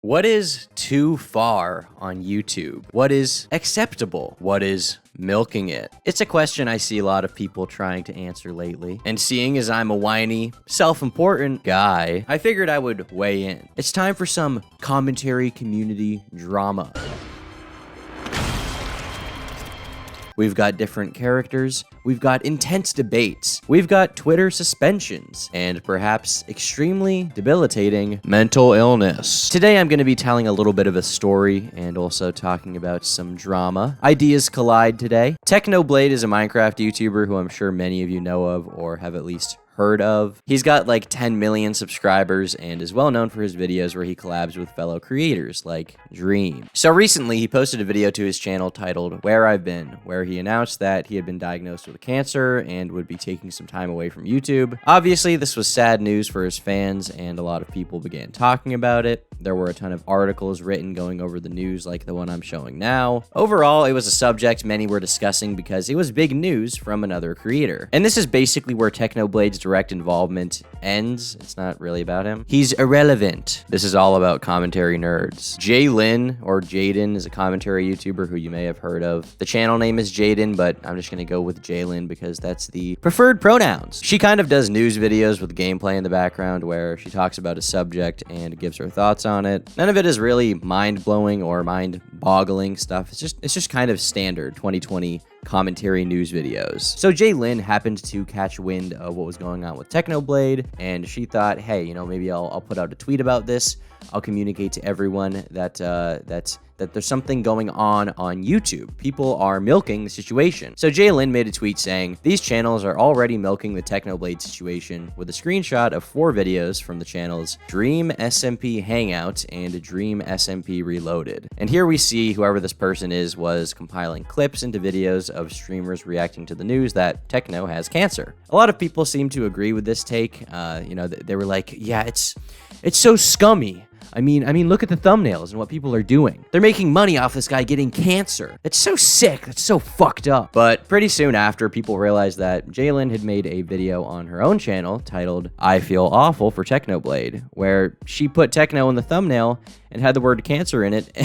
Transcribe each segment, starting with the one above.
What is too far on YouTube? What is acceptable? What is milking it? It's a question I see a lot of people trying to answer lately. And seeing as I'm a whiny, self-important guy, I figured I would weigh in. It's time for some commentary community drama. We've got different characters, we've got intense debates, we've got Twitter suspensions, and perhaps extremely debilitating mental illness. Today I'm going to be telling a little bit of a story and also talking about some drama. Ideas collide today. Technoblade is a Minecraft YouTuber who I'm sure many of you know of or have at least heard of. He's got like 10 million subscribers and is well known for his videos where he collabs with fellow creators like Dream. So recently he posted a video to his channel titled Where I've Been, where he announced that he had been diagnosed with cancer and would be taking some time away from YouTube. Obviously this was sad news for his fans and a lot of people began talking about it. There were a ton of articles written going over the news like the one I'm showing now. Overall, it was a subject many were discussing because it was big news from another creator. And this is basically where Technoblade's direct involvement ends. It's not really about him. He's irrelevant. This is all about commentary nerds. Jaylin, or Jaden, is a commentary YouTuber who you may have heard of. The channel name is Jaden, but I'm just gonna go with Jaylin because that's the preferred pronouns. She kind of does news videos with gameplay in the background where she talks about a subject and gives her thoughts on it. None of it is really mind-blowing or mind-boggling stuff. It's just kind of standard 2020 commentary news videos. So Jaylin happened to catch wind of what was going on with Technoblade, and she thought, hey, you know, maybe I'll put out a tweet about this. I'll communicate to everyone that that there's something going on YouTube. People are milking the situation. So Jaylin made a tweet saying, these channels are already milking the Technoblade situation, with a screenshot of 4 videos from the channels Dream SMP Hangout and Dream SMP Reloaded. And here we see whoever this person is was compiling clips into videos of streamers reacting to the news that Techno has cancer. A lot of people seem to agree with this take. You know, they were like, yeah, it's so scummy. I mean, look at the thumbnails and what people are doing. They're making money off this guy getting cancer. That's so sick. That's so fucked up. But pretty soon after, people realized that Jaylin had made a video on her own channel titled I Feel Awful for Technoblade, where she put techno in the thumbnail and had the word cancer in it.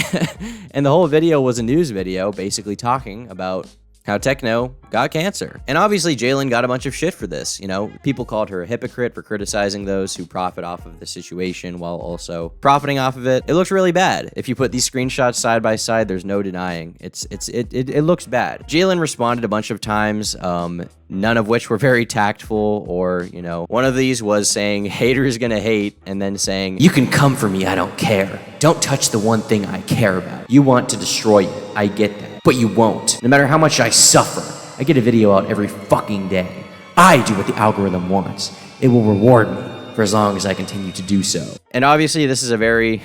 And the whole video was a news video basically talking about how Techno got cancer. And obviously Jaylin got a bunch of shit for this. You know, people called her a hypocrite for criticizing those who profit off of the situation while also profiting off of it. It looks really bad. If you put these screenshots side by side, there's no denying. It looks bad. Jaylin responded a bunch of times, none of which were very tactful, or, you know, one of these was saying, haters gonna hate, and then saying, you can come for me, I don't care. Don't touch the one thing I care about. You want to destroy it, I get that. But you won't. No matter how much I suffer, I get a video out every fucking day. I do what the algorithm wants. It will reward me for as long as I continue to do so. And obviously this is a very,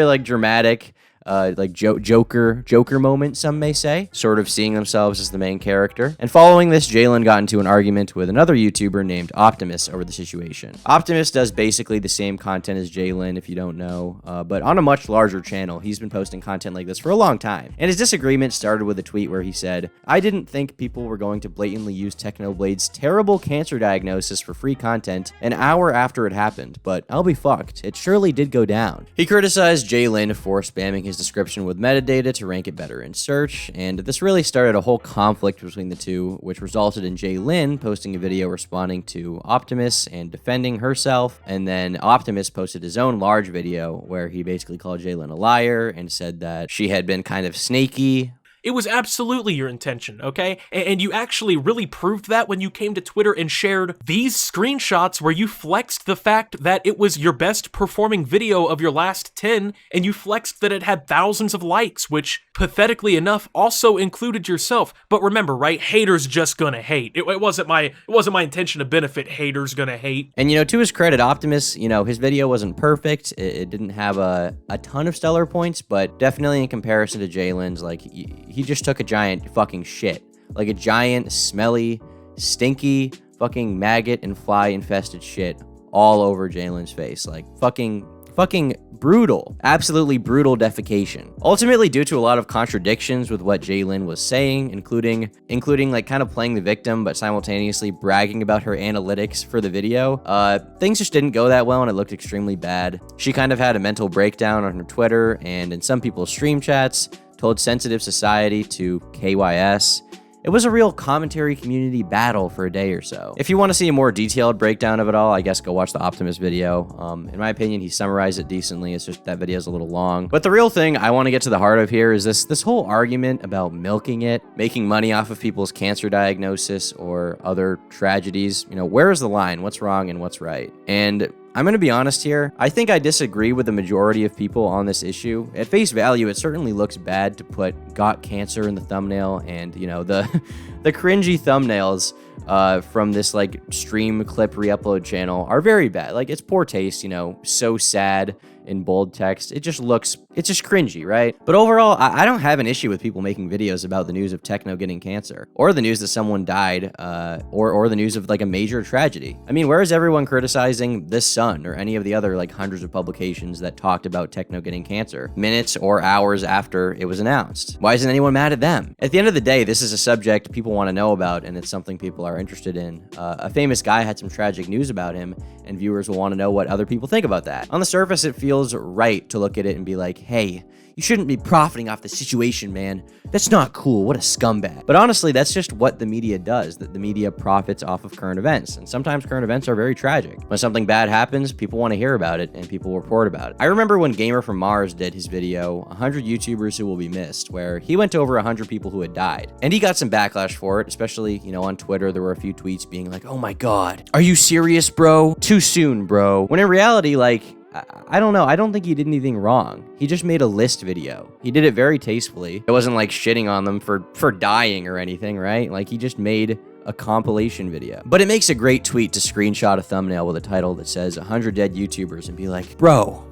like dramatic, like Joker moment, some may say, sort of seeing themselves as the main character. And following this, Jaylin got into an argument with another YouTuber named Optimus over the situation. Optimus does basically the same content as Jaylin, if you don't know, but on a much larger channel. He's been posting content like this for a long time. And his disagreement started with a tweet where he said, I didn't think people were going to blatantly use Technoblade's terrible cancer diagnosis for free content an hour after it happened, but I'll be fucked. It surely did go down. He criticized Jaylin for spamming his description with metadata to rank it better in search, and this really started a whole conflict between the two, which resulted in Jaylin posting a video responding to Optimus and defending herself, and then Optimus posted his own large video where he basically called Jaylin a liar and said that she had been kind of snaky. It was absolutely your intention, okay? And you actually really proved that when you came to Twitter and shared these screenshots where you flexed the fact that it was your best performing video of your last 10, and you flexed that it had thousands of likes, which, pathetically enough, also included yourself. But remember, right? Haters just gonna hate. It wasn't my intention to benefit haters gonna hate. And, you know, to his credit, Optimus, you know, his video wasn't perfect. It didn't have a ton of stellar points, but definitely in comparison to Jaylin's, like, he just took a giant fucking shit. Like a giant, smelly, stinky, fucking maggot and fly infested shit all over Jaylin's face. Like fucking Fucking brutal. Absolutely brutal defecation. Ultimately, due to a lot of contradictions with what Jaylin was saying, including like kind of playing the victim, but simultaneously bragging about her analytics for the video, things just didn't go that well and it looked extremely bad. She kind of had a mental breakdown on her Twitter and in some people's stream chats, told Sensitive Society to KYS. It was a real commentary community battle for a day or so. If you want to see a more detailed breakdown of it all, I guess go watch the Optimus video. In my opinion, he summarized it decently. It's just that video is a little long. But the real thing I want to get to the heart of here is this whole argument about milking it, making money off of people's cancer diagnosis or other tragedies. You know, where is the line? What's wrong and what's right? And I'm going to be honest here. I think I disagree with the majority of people on this issue. At face value, it certainly looks bad to put "got cancer" in the thumbnail, and you know the cringy thumbnails from this like stream clip re-upload channel are very bad. Like, it's poor taste, you know, so sad in bold text. It's just cringy, right? But overall, I don't have an issue with people making videos about the news of Techno getting cancer, or the news that someone died, or the news of like a major tragedy. I mean, where is everyone criticizing This Sun or any of the other like hundreds of publications that talked about Techno getting cancer minutes or hours after it was announced? Why isn't anyone mad at them? At the end of the day, this is a subject people want to know about, and it's something people are interested in. A famous guy had some tragic news about him, and viewers will want to know what other people think about that. On the surface, it feels right to look at it and be like, hey, you shouldn't be profiting off the situation, man. That's not cool. What a scumbag. But honestly, that's just what the media does. That the media profits off of current events. And sometimes current events are very tragic. When something bad happens, people want to hear about it and people report about it. I remember when Gamer from Mars did his video, 100 YouTubers Who Will Be Missed, where he went to over 100 people who had died. And he got some backlash for it, especially, you know, on Twitter. There were a few tweets being like, oh my God, are you serious, bro? Too soon, bro. When in reality, like, I don't know. I don't think he did anything wrong. He just made a list video. He did it very tastefully. It wasn't like shitting on them for dying or anything, right? Like, he just made a compilation video. But it makes a great tweet to screenshot a thumbnail with a title that says 100 dead YouTubers and be like, bro,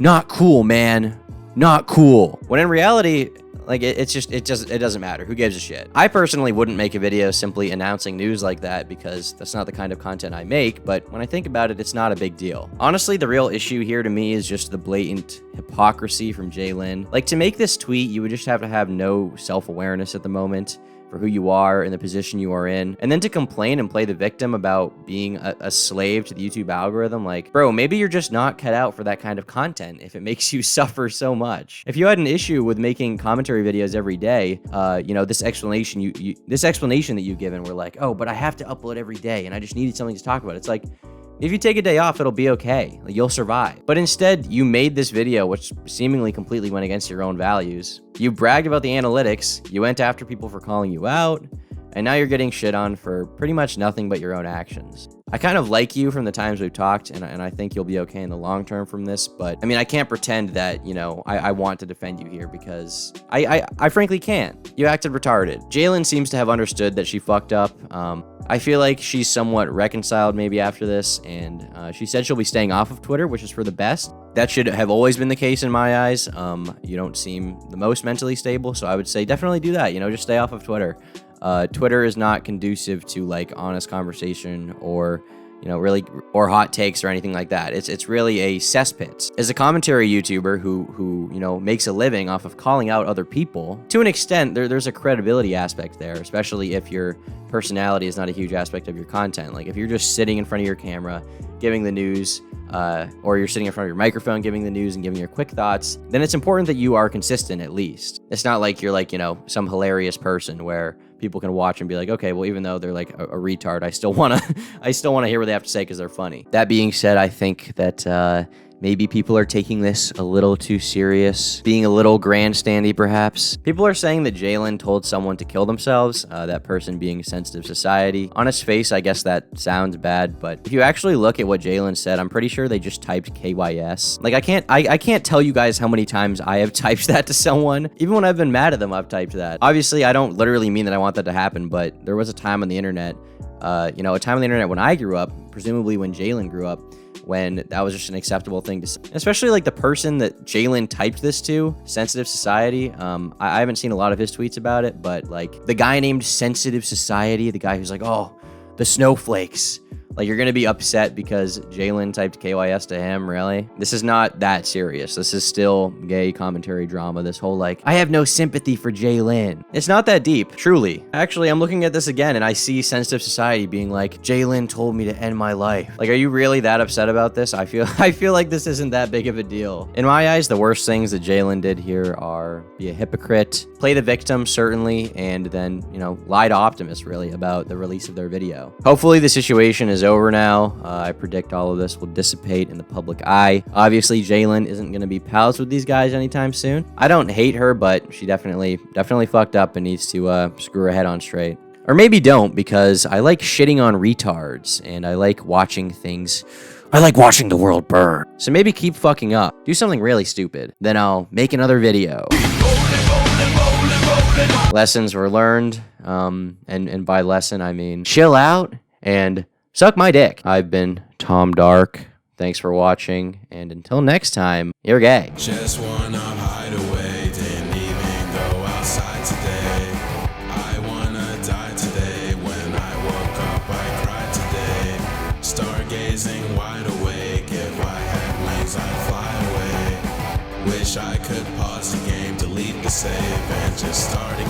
not cool, man. Not cool. When in reality, like, it doesn't matter. Who gives a shit? I personally wouldn't make a video simply announcing news like that because that's not the kind of content I make, but when I think about it, it's not a big deal. Honestly, the real issue here to me is just the blatant hypocrisy from Jaylin. Like, to make this tweet, you would just have to have no self-awareness at the moment for who you are and the position you are in, and then to complain and play the victim about being a slave to the YouTube algorithm. Like, bro, maybe you're just not cut out for that kind of content if it makes you suffer so much. If you had an issue with making commentary videos every day, you know, this explanation that you've given, were like, oh, but I have to upload every day and I just needed something to talk about. It's like, if you take a day off, it'll be okay. Like, you'll survive. But instead, you made this video, which seemingly completely went against your own values. You bragged about the analytics, you went after people for calling you out, and now you're getting shit on for pretty much nothing but your own actions. I kind of like you from the times we've talked, and I think you'll be okay in the long term from this, but I mean, I can't pretend that, you know, I want to defend you here because I frankly can't. You acted retarded. Jaylin seems to have understood that she fucked up. I feel like she's somewhat reconciled maybe after this, and she said she'll be staying off of Twitter, which is for the best. That should have always been the case in my eyes. You don't seem the most mentally stable, so I would say definitely do that. You know, just stay off of Twitter. Twitter is not conducive to like honest conversation or, you know, really, or hot takes or anything like that. It's really a cesspit. As a commentary YouTuber who you know, makes a living off of calling out other people, to an extent, there's a credibility aspect there, especially if your personality is not a huge aspect of your content. Like, if you're just sitting in front of your camera giving the news, or you're sitting in front of your microphone giving the news and giving your quick thoughts, then it's important that you are consistent at least. It's not like you're like, you know, some hilarious person where people can watch and be like, okay, well, even though they're like a retard, I still want to hear what they have to say because they're funny. That being said, I think that maybe people are taking this a little too serious, being a little grandstandy perhaps. People are saying that Jaylin told someone to kill themselves, that person being Sensitive Society. On its face, I guess that sounds bad, but if you actually look at what Jaylin said, I'm pretty sure they just typed KYS. Like, I can't tell you guys how many times I have typed that to someone. Even when I've been mad at them, I've typed that. Obviously, I don't literally mean that I want that to happen, but there was a time on the internet, you know, a time on the internet when I grew up, presumably when Jaylin grew up, when that was just an acceptable thing to say. Especially like the person that Jaylin typed this to, Sensitive Society. I haven't seen a lot of his tweets about it, but like the guy named Sensitive Society, the guy who's like, oh, the snowflakes, Like, you're gonna be upset because Jaylin typed KYS to him, really? This is not that serious. This is still gay commentary drama. This whole, like, I have no sympathy for Jaylin. It's not that deep, truly. Actually, I'm looking at this again, and I see Sensitive Society being like, Jaylin told me to end my life. Like, are you really that upset about this? I feel like this isn't that big of a deal. In my eyes, the worst things that Jaylin did here are be a hypocrite, play the victim, certainly, and then, you know, lie to Optimus, really, about the release of their video. Hopefully, the situation is over now. I predict all of this will dissipate in the public eye. Obviously, Jaylin isn't going to be pals with these guys anytime soon. I don't hate her, but she definitely fucked up and needs to screw her head on straight. Or maybe don't, because I like shitting on retards, and I like watching things. I like watching the world burn. So maybe keep fucking up. Do something really stupid. Then I'll make another video. Lessons were learned, and by lesson I mean chill out and suck my dick. I've been Tom Dark. Thanks for watching, and until next time, you're gay. Just wanna hide away, didn't even go outside today. I wanna die today, when I woke up I cried today. Stargazing wide awake, if I had wings I'd fly away. Wish I could pause the game, delete the save, and just start again.